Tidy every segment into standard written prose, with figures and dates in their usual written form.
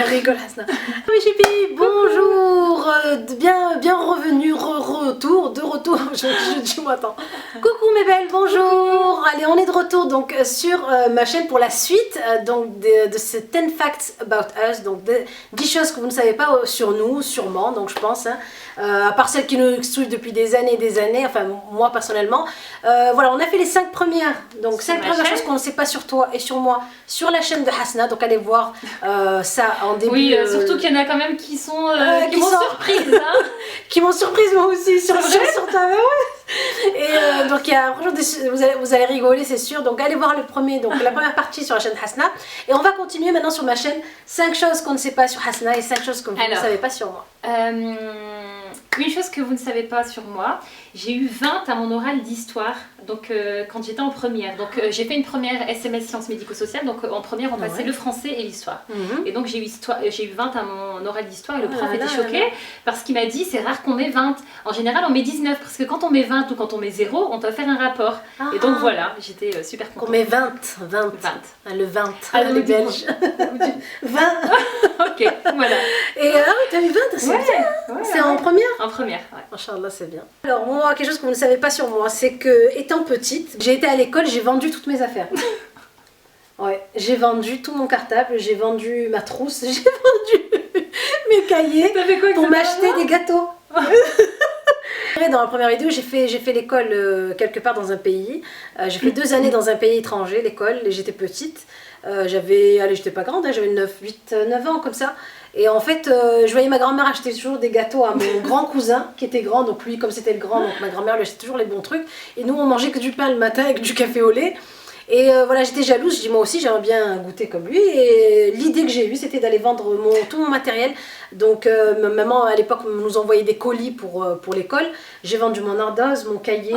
rigole Hasna. Oui Chipi, bonjour, bien revenu, de retour, je dis moi attends. Coucou mes belles, bonjour. Allez, on est de retour donc sur ma chaîne pour la suite donc de ces 10 facts about us, donc 10 choses que vous ne savez pas sur nous, sûrement, donc je pense, hein, à part celles qui nous suivent depuis des années, enfin moi personnellement. Voilà, on a fait les 5 premières, donc 5 premières choses qu'on ne sait pas sur toi et sur moi, sur la chaîne de Hasna, donc allez voir ça en début. Oui, surtout qu'il y en a quand même qui sont surprises, hein. Qui m'ont surprise moi aussi, sur ta ouais. Et donc il y a vous allez rigoler c'est sûr, donc allez voir la première partie sur la chaîne Hasna, et on va continuer maintenant sur ma chaîne 5 choses qu'on ne sait pas sur Hasna et 5 choses que vous ne savez pas sur moi. Une chose que vous ne savez pas sur moi, j'ai eu 20 à mon oral d'histoire, donc quand j'étais en première. Donc j'ai fait une première SMS sciences médico-sociales, donc en première on passait le français et l'histoire. Et donc j'ai eu 20 à mon oral d'histoire et le prof était choqué parce qu'il m'a dit c'est rare qu'on met 20. En général on met 19 parce que quand on met 20 ou quand on met 0, on doit faire un rapport. Et donc voilà, j'étais super contente. On met 20. Le 20, les Belges. 20. Ok, voilà. Et t'as eu 20, c'est bien. C'est en première? En première, ouais. Inch'Allah, c'est bien. Alors moi, quelque chose que vous ne savez pas sur moi, c'est que étant petite, j'ai été à l'école, j'ai vendu toutes mes affaires. Ouais, j'ai vendu tout mon cartable, j'ai vendu ma trousse, j'ai vendu mes cahiers pour m'acheter des gâteaux. Dans la première vidéo, j'ai fait l'école quelque part dans un pays. J'ai fait 2 années dans un pays étranger, l'école, et j'étais petite. J'étais pas grande, hein, j'avais 9 ans comme ça. Et en fait, je voyais ma grand-mère acheter toujours des gâteaux à mon grand cousin qui était grand. Donc lui, comme c'était le grand, donc ma grand-mère lui achetait toujours les bons trucs. Et nous, on mangeait que du pain le matin avec du café au lait. Et voilà, j'étais jalouse, je dis moi aussi j'aimerais bien goûter comme lui. Et l'idée que j'ai eue, c'était d'aller vendre tout mon matériel. Donc maman à l'époque nous envoyait des colis pour l'école. J'ai vendu mon ardoise, mon cahier,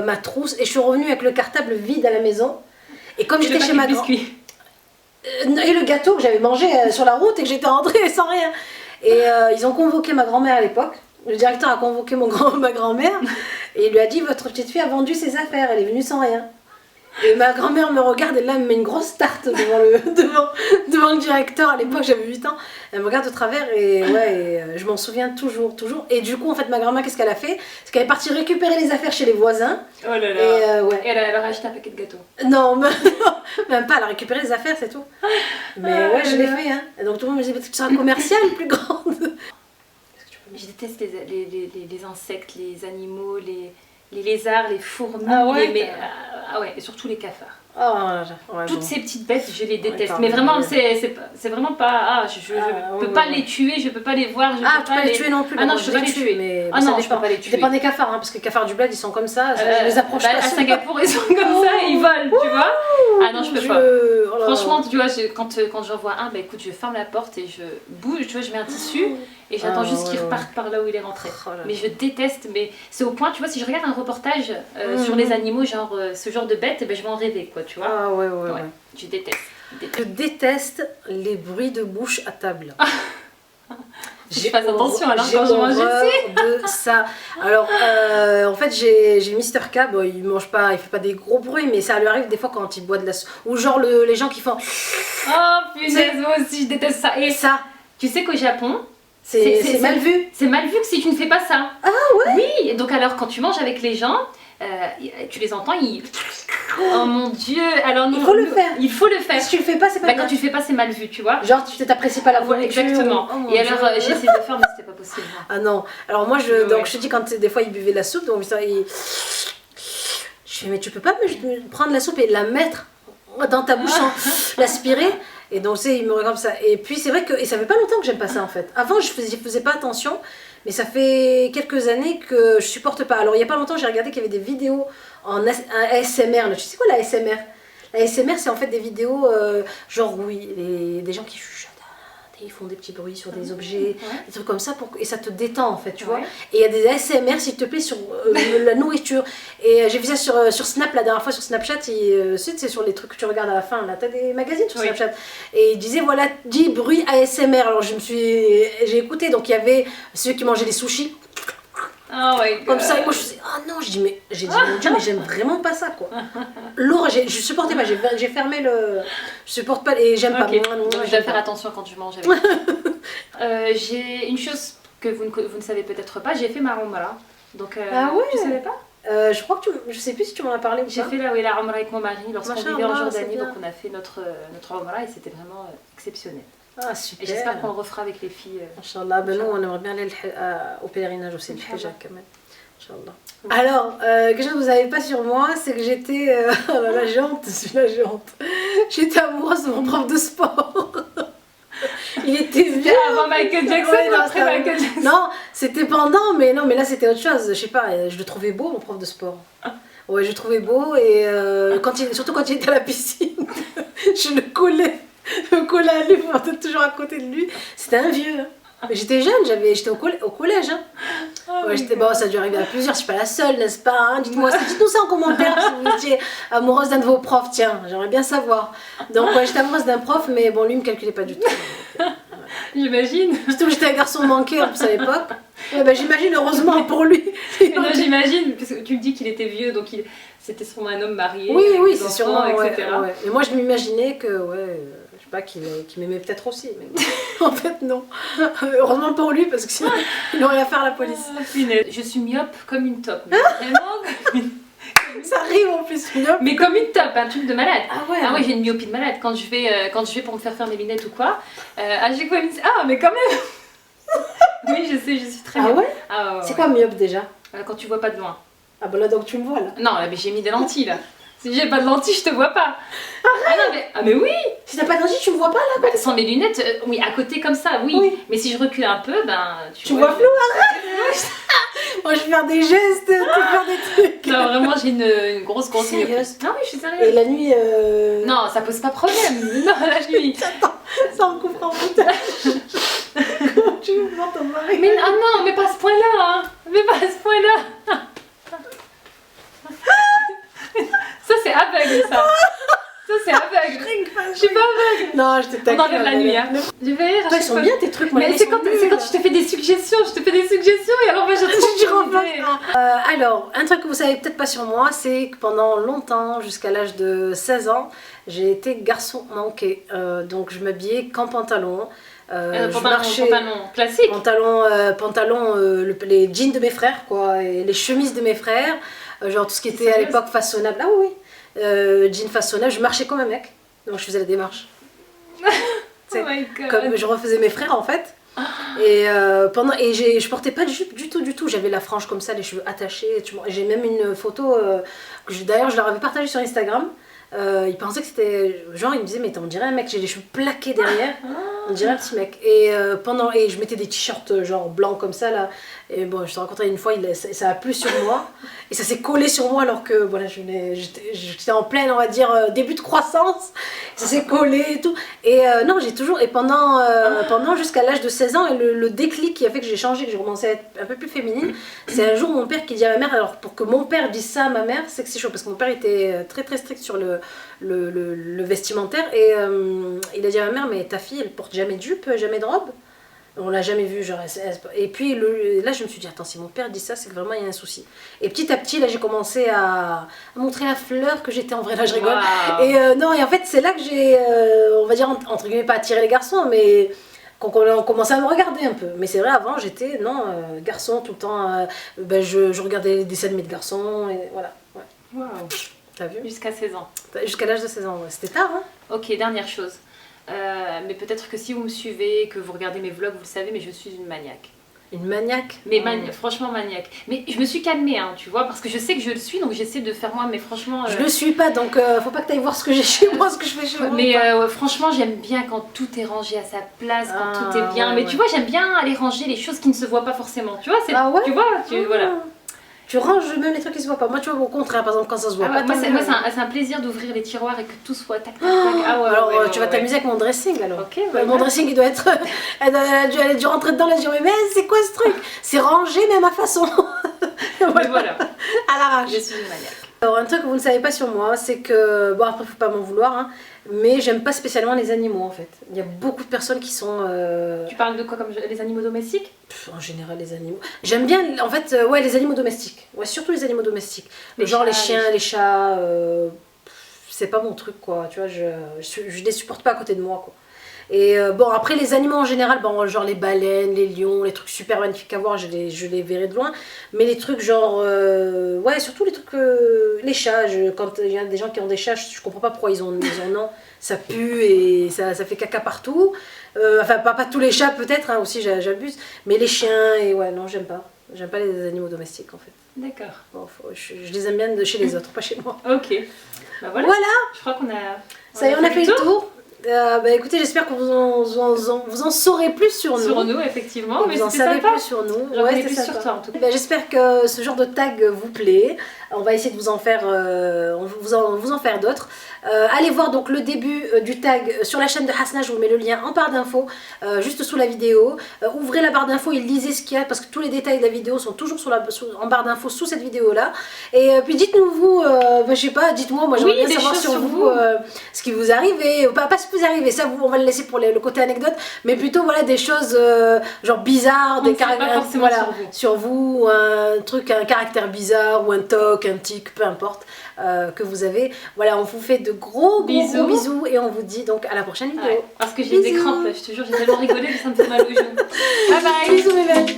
ma trousse. Et je suis revenue avec le cartable vide à la maison. Et comme j'étais chez ma grand-mère... Et le gâteau que j'avais mangé sur la route et que j'étais rentrée sans rien. Et ils ont convoqué ma grand-mère à l'époque. Le directeur a convoqué ma grand-mère et il lui a dit votre petite fille a vendu ses affaires, elle est venue sans rien. Et ma grand-mère me regarde et là elle me met une grosse tarte devant le directeur. À l'époque j'avais 8 ans. Elle me regarde de travers et je m'en souviens toujours. Et du coup en fait ma grand-mère qu'est-ce qu'elle a fait? C'est qu'elle est partie récupérer les affaires chez les voisins. Oh là là. Et elle a acheté un paquet de gâteaux. Non, même pas, elle a récupéré les affaires c'est tout. Mais ouais je l'ai fait hein. Et donc tout le monde me disait peut-être que tu seras commerciale plus grande. Je déteste les insectes, les animaux, les lézards, les fourmis, et surtout les cafards. Toutes ces petites bêtes, je les déteste. Mais vraiment, c'est vraiment pas. Je peux pas les tuer, je peux pas les voir. Tu peux pas les tuer non plus. Ah non, je peux pas les tuer. Mais non, je peux pas les tuer. Ça dépend des cafards, hein, parce que les cafards du bled ils sont comme ça. Je les approche pas. À Singapour, ils sont comme ça et ils volent, tu vois. Ah non, je peux pas. Franchement, tu vois, quand j'en vois un, bah écoute, je ferme la porte et je bouge, tu vois, je mets un tissu et j'attends juste qu'il reparte par là où il est rentré. Mais je déteste, mais c'est au point, tu vois, si je regarde un reportage sur les animaux, genre ce genre de bêtes, ben je vais en rêver, quoi, tu vois. Ouais. Je déteste. Je déteste les bruits de bouche à table. Je fais attention alors quand je mange de ça. Alors en fait j'ai Mister K, bon, il mange pas, il fait pas des gros bruits, mais ça lui arrive des fois quand il boit de la soupe. Ou genre les gens qui font. Oh punaise, moi aussi je déteste ça. Et ça, tu sais qu'au Japon, c'est mal vu. C'est mal vu que si tu ne fais pas ça. Ah ouais. Oui, et donc alors quand tu manges avec les gens, tu les entends, oh mon dieu, alors il faut le faire. Il faut le faire. Si tu le fais pas, c'est pas bien. Quand tu le fais pas, c'est mal vu, tu vois. Genre tu t'apprécies pas la voix. Exactement. Et alors j'ai essayé de faire, mais c'était pas possible. Ah non. Alors moi donc je te dis quand des fois il buvait de la soupe, donc je fais mais tu peux pas prendre la soupe et la mettre dans ta bouche, l'aspirer. Et donc tu sais, il me regarde comme ça. Et puis c'est vrai que ça fait pas longtemps que j'aime pas ça en fait. Avant je faisais pas attention. Mais ça fait quelques années que je supporte pas. Alors il y a pas longtemps j'ai regardé qu'il y avait des vidéos en ASMR. Tu sais quoi la ASMR? La ASMR c'est en fait des vidéos genre des gens qui chuchotent. Ils font des petits bruits sur des objets, des trucs comme ça, et ça te détend en fait, tu vois. Et il y a des ASMR s'il te plaît sur la nourriture. Et j'ai vu ça sur Snap la dernière fois, sur Snapchat, c'est sur les trucs que tu regardes à la fin, là, t'as des magazines sur Snapchat. Et il disait voilà, 10 bruits ASMR. Alors j'ai écouté, donc il y avait ceux qui mangeaient des sushis. Oh my God. Comme ça, et moi je faisais Ah non, j'ai dit mon Dieu, mais j'aime vraiment pas ça quoi. L'eau, je supportais pas, j'ai fermé le. Je supporte pas et j'aime pas. Ok, Moi, donc je dois faire attention quand je mange avec. J'ai une chose que vous ne savez peut-être pas, j'ai fait ma Umrah. Donc, Ah ouais. tu savais pas? Je crois que je sais plus si tu m'en as parlé ou pas. J'ai fait la Umrah avec mon mari lorsqu'on vivait en Machallah, Jordanie, c'est bien. donc on a fait notre Umrah et c'était vraiment exceptionnel. Ah super. Et j'espère qu'on le refera avec les filles. Inch'Allah, ben nous on aimerait bien aller au pèlerinage aussi, le Hajj quand même. Inch'Allah. Alors, quelque chose que vous savez pas sur moi, c'est que j'étais la jante, j'étais amoureuse de mon prof de sport. Il était vieux. Avant Michael Jackson Ouais, ou non, après Michael Jackson? Non, c'était pendant, mais non, mais là c'était autre chose. Je sais pas, je le trouvais beau mon prof de sport. Ouais, je le trouvais beau et surtout quand il était à la piscine, je le collais. Je me collais à lui, je m'entendais toujours à côté de lui. C'était un vieux. Hein. Mais j'étais jeune, j'étais au collège. Hein. Ouais, bon, ça a dû arriver à plusieurs, je suis pas la seule, n'est-ce pas hein. Dites-nous ça en commentaire si vous étiez amoureuse d'un de vos profs, tiens, j'aimerais bien savoir. Donc ouais, j'étais amoureuse d'un prof, mais bon, lui il me calculait pas du tout. J'imagine. Surtout que j'étais un garçon manqué en plus à l'époque. Ouais, bah, j'imagine, heureusement pour lui. Non, j'imagine, parce que tu me dis qu'il était vieux, donc c'était sûrement un homme marié. Oui, avec oui, des c'est enfants, sûrement, etc. ouais. Mais moi je m'imaginais que, je sais pas, qu'il m'aimait peut-être aussi. Mais en fait, non. Heureusement pour lui, parce que sinon, il aurait à faire à la police. Je suis myope comme une top. Mais vraiment. Ça arrive en plus, myope. Mais comme une top, un truc de malade. Ah ouais. Ah ouais, j'ai une myopie de malade. Quand je vais pour me faire mes lunettes ou quoi, à chaque fois, ils me disent ah, mais quand même. Oui, je sais, je suis très myope. Ah ouais. Ah ouais. C'est quoi myope déjà? Quand tu vois pas de loin. Ah bah là donc tu me vois là. Non, là, mais j'ai mis des lentilles là. Si j'ai pas de lentilles, je te vois pas. Ah non, mais oui. Si t'as pas de lentilles, tu me vois pas là. Bah, sans mes lunettes, oui, à côté comme ça, oui. Mais si je recule un peu, ben tu vois flou. Moi je vais faire des gestes, tu faire des trucs. Non, vraiment, j'ai une grosse myopie. Sérieuse? Non, oui, je suis sérieuse. Et la nuit. Non, ça pose pas problème. Non, la nuit. Attends, ça me coupera en montage. Comment tu veux voir ton mari? Mais ah non, mais pas à ce point-là, hein. Mais pas à ce point-là. Ça c'est aveugle ça. Ça c'est aveugle. Je suis pas aveugle. Non, je te taquine. On enlève la nuit. Hein. Je vais rire. Toi, ils sont bien tes trucs. Mais c'est quand je te fais des suggestions. Je te fais des suggestions et alors moi je trouve. Alors, un truc que vous savez peut-être pas sur moi, c'est que pendant longtemps, jusqu'à l'âge de 16 ans, j'ai été garçon manqué. Donc je m'habillais qu'en pantalon. Pantalon classique. Pantalon, les jeans de mes frères, quoi, et les chemises de mes frères. Genre tout ce qui était à l'époque façonnable. Ah oui, jean façonnable. Je marchais comme un mec, donc je faisais la démarche. Oh my God. Comme je refaisais mes frères en fait. Et je portais pas de jupe du tout. J'avais la frange comme ça, les cheveux attachés. J'ai même une photo d'ailleurs je leur avais partagée sur Instagram. Ils pensaient que c'était genre, ils me disaient mais on dirait un mec, j'ai les cheveux plaqués derrière, on dirait un petit mec. Et je mettais des t-shirts genre blancs comme ça là. Et bon, je te racontais une fois, ça a plu sur moi et ça s'est collé sur moi alors que voilà, j'étais en pleine, on va dire, début de croissance. Ça s'est collé et tout. Et non, j'ai toujours, et pendant jusqu'à l'âge de 16 ans, et le déclic qui a fait que j'ai changé, que j'ai commencé à être un peu plus féminine, c'est un jour mon père qui dit à ma mère, alors pour que mon père dise ça à ma mère, c'est que c'est chaud, parce que mon père était très très strict sur le vestimentaire, et il a dit à ma mère, mais ta fille elle porte jamais de jupe, jamais de robe? On l'a jamais vu, genre, et puis là je me suis dit, attends, si mon père dit ça, c'est que vraiment il y a un souci. Et petit à petit, là j'ai commencé à montrer la fleur que j'étais en vrai, là je rigole. Wow. Et non, et en fait c'est là que j'ai, on va dire, entre guillemets, pas attiré les garçons, mais qu'on commençait à me regarder un peu. Mais c'est vrai, avant j'étais, garçon tout le temps, je regardais les dessins animés de garçons, et voilà. Ouais. Wow. T'as vu? Jusqu'à 16 ans. Jusqu'à l'âge de 16 ans, ouais. C'était tard, hein. Ok, dernière chose. Mais peut-être que si vous me suivez, que vous regardez mes vlogs, vous le savez, mais je suis une maniaque. Une maniaque? Mais franchement maniaque. Mais je me suis calmée, hein, tu vois, parce que je sais que je le suis, donc j'essaie de faire moi, mais franchement... Je le suis pas, donc faut pas que tu ailles voir ce que j'ai chez moi, ce que je fais chez moi. Mais franchement, j'aime bien quand tout est rangé à sa place, quand tout est bien. Ouais, mais tu vois, j'aime bien aller ranger les choses qui ne se voient pas forcément. Tu vois, ouais? Tu vois, voilà. Tu ranges même les trucs qui se voient pas. Moi, tu vois, au contraire, par exemple, quand ça se voit pas. Moi, c'est un plaisir d'ouvrir les tiroirs et que tout soit tac, tac, tac. Alors, tu vas t'amuser avec mon dressing, alors. Ok, mon dressing, il doit être... elle a dû rentrer dedans, elle a dit, mais c'est quoi ce truc? C'est rangé, mais à ma façon. Voilà. À l'arrache. Je suis une maniaque. Alors un truc que vous ne savez pas sur moi, c'est que, bon après faut pas m'en vouloir, hein, mais j'aime pas spécialement les animaux en fait. Il y a beaucoup de personnes qui sont... Tu parles de quoi, comme les animaux domestiques? En général les animaux. J'aime bien en fait ouais, les animaux domestiques. Ouais, surtout les animaux domestiques. Les Genre les chats, chiens, les chats, c'est pas mon truc quoi. Tu vois, je les supporte pas à côté de moi quoi. Et bon, après les animaux en général, bon, genre les baleines, les lions, les trucs super magnifiques à voir, je les verrai de loin. Mais les trucs genre, ouais, surtout les trucs, les chats, quand il y a des gens qui ont des chats, je comprends pas pourquoi ils ont non, ça pue et ça fait caca partout. Enfin, pas tous les chats peut-être, hein, aussi j'abuse, mais les chiens, et ouais, non, j'aime pas. J'aime pas les animaux domestiques en fait. D'accord. Bon, je les aime bien de chez les autres, pas chez moi. Ok. Bah voilà. Je crois qu'on a... Ça y est, on a fait le tour. Bah écoutez, j'espère que vous en saurez plus sur nous. Sur nous, effectivement. Mais vous en savez plus sur nous. J'en connais c'est plus sympa. sur toi en tout cas. Bah, j'espère que ce genre de tag vous plaît. On va essayer de vous en faire, vous en faire d'autres. Allez voir donc le début du tag sur la chaîne de Hasna, je vous mets le lien en barre d'infos, juste sous la vidéo. Ouvrez la barre d'infos et lisez ce qu'il y a parce que tous les détails de la vidéo sont toujours en barre d'infos sous cette vidéo là. Et puis dites-nous vous, je sais pas, dites-moi, moi j'aimerais bien savoir sur vous ce qui vous arrive et pas ce qui vous arrive, ça on va le laisser pour le côté anecdote, mais plutôt voilà des choses genre bizarres, des caractères voilà, sur vous, un truc, un caractère bizarre ou un toc, un tic, peu importe que vous avez. Voilà, on vous fait de gros bisous et on vous dit donc à la prochaine vidéo. Ouais, parce que j'ai des crampes là, je te jure, j'ai tellement rigolé que ça me fait mal aux genoux. Bye bye. Bisous mes belles.